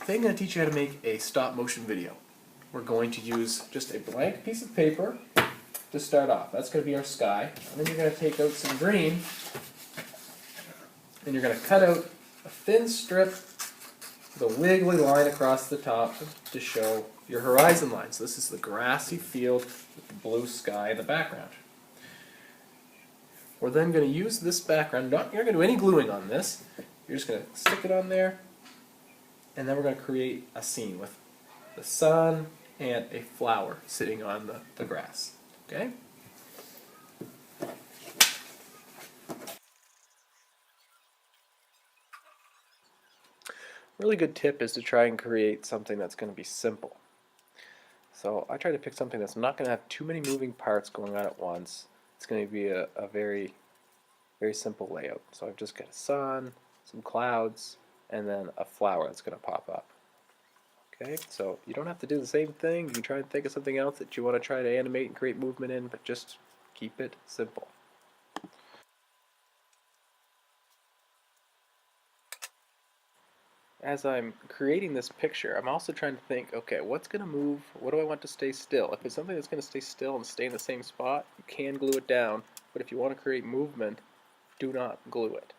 Today I'm going to teach you how to make a stop motion video. We're going to use just a blank piece of paper to start off. That's going to be our sky. And then you're going to take out some green and you're going to cut out a thin strip with a wiggly line across the top to show your horizon line. So this is the grassy field with the blue sky in the background. We're then going to use this background. You're not going to do any gluing on this. You're just going to stick it on there. And then we're going to create a scene with the sun and a flower sitting on the grass. Okay? A really good tip is to try and create something that's going to be simple. So I try to pick something that's not going to have too many moving parts going on at once. It's going to be a very, very simple layout. So I've just got a sun, some clouds, and then a flower that's going to pop up. Okay, so you don't have to do the same thing. You can try and think of something else that you want to try to animate and create movement in, but just keep it simple. As I'm creating this picture, I'm also trying to think, okay, what's going to move? What do I want to stay still? If it's something that's going to stay still and stay in the same spot, you can glue it down, but if you want to create movement, do not glue it.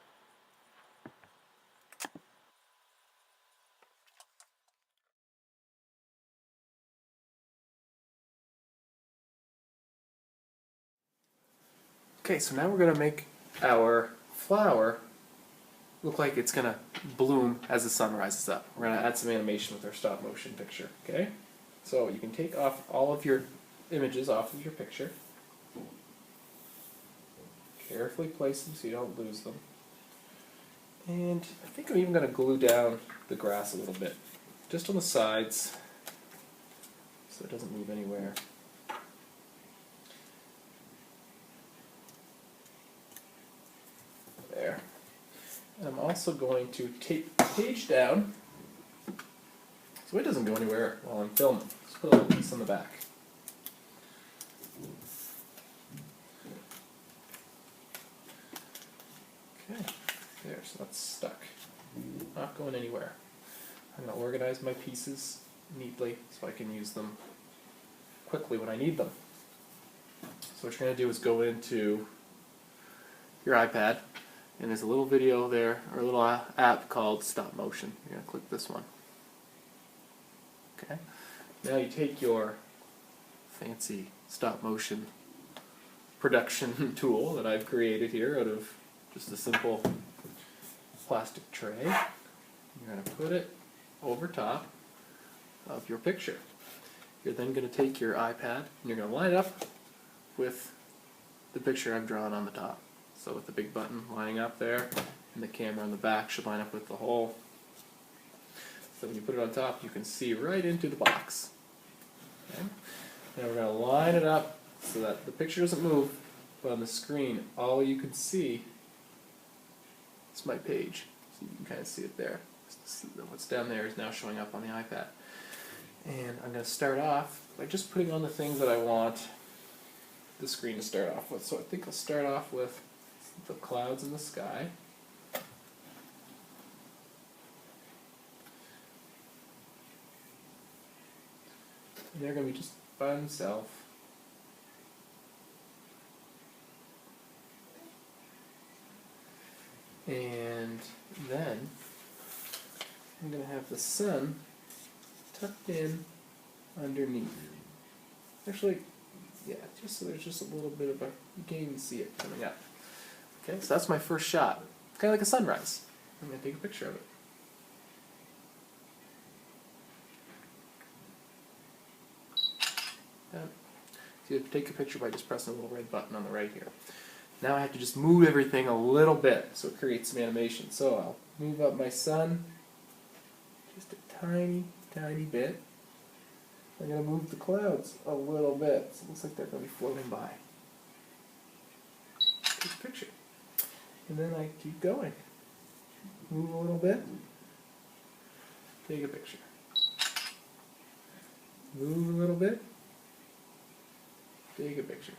Okay, so now we're going to make our flower look like it's going to bloom as the sun rises up. We're going to add some animation with our stop motion picture, okay? So you can take off all of your images off of your picture. Carefully place them so you don't lose them. And I think I'm even going to glue down the grass a little bit, just on the sides, so it doesn't move anywhere. There. And I'm also going to tape the page down so it doesn't go anywhere while I'm filming. Just put a little piece on the back. Okay, there, so that's stuck. Not going anywhere. I'm going to organize my pieces neatly so I can use them quickly when I need them. So what you're going to do is go into your iPad, and there's a little video there, or a little app called Stop Motion. You're going to click this one. Okay. Now you take your fancy stop motion production tool that I've created here out of just a simple plastic tray. You're going to put it over top of your picture. You're then going to take your iPad and you're going to line it up with the picture I've drawn on the top. So with the big button lining up there, and the camera on the back should line up with the hole. So when you put it on top, you can see right into the box. Okay? Now we're going to line it up so that the picture doesn't move, but on the screen, all you can see is my page. So you can kind of see it there. What's down there is now showing up on the iPad. And I'm going to start off by just putting on the things that I want the screen to start off with. So I think I'll start off with the clouds in the sky. And they're going to be just by themselves. And then I'm going to have the sun tucked in underneath. Actually, yeah, just so there's just a little bit of a, you can't even see it coming up. Okay, so that's my first shot. Kind of like a sunrise. I'm going to take a picture of it. Done. So you have to take a picture by just pressing the little red button on the right here. Now I have to just move everything a little bit so it creates some animation. So I'll move up my sun just a tiny, tiny bit. I'm going to move the clouds a little bit. So it looks like they're going to be floating by. Take a picture. And then I keep going. Move a little bit. Take a picture. Move a little bit. Take a picture.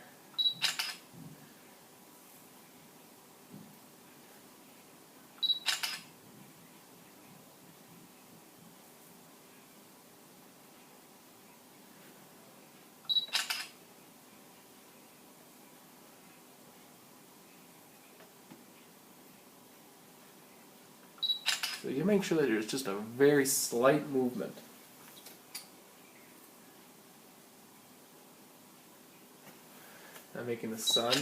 So you make sure that there's just a very slight movement. Now making the sun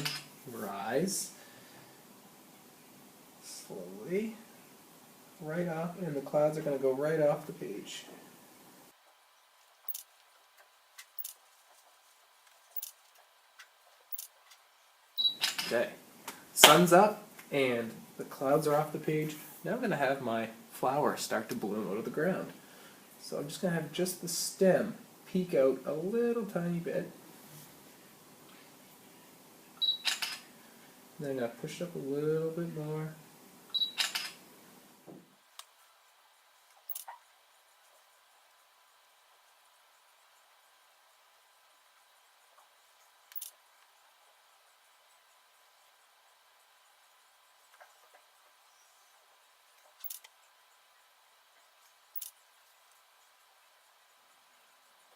rise slowly right off, and the clouds are going to go right off the page. Okay, sun's up and the clouds are off the page. Now I'm going to have my flower start to bloom out of the ground. So I'm just going to have just the stem peek out a little tiny bit. Then I'm going to push it up a little bit more.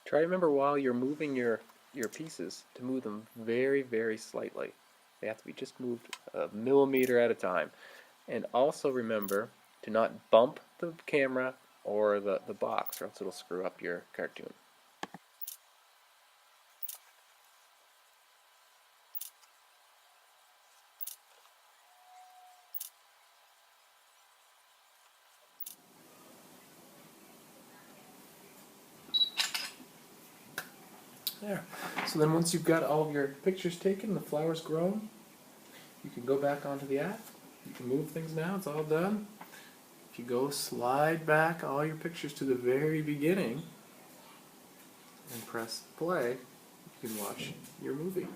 Try to remember while you're moving your pieces to move them very, very slightly. They have to be just moved a millimeter at a time. And also remember to not bump the camera or the box, or else it'll screw up your cartoon. There. So then once you've got all of your pictures taken, the flower's grown, you can go back onto the app. You can move things now, it's all done. If you go slide back all your pictures to the very beginning and press play, you can watch your movie.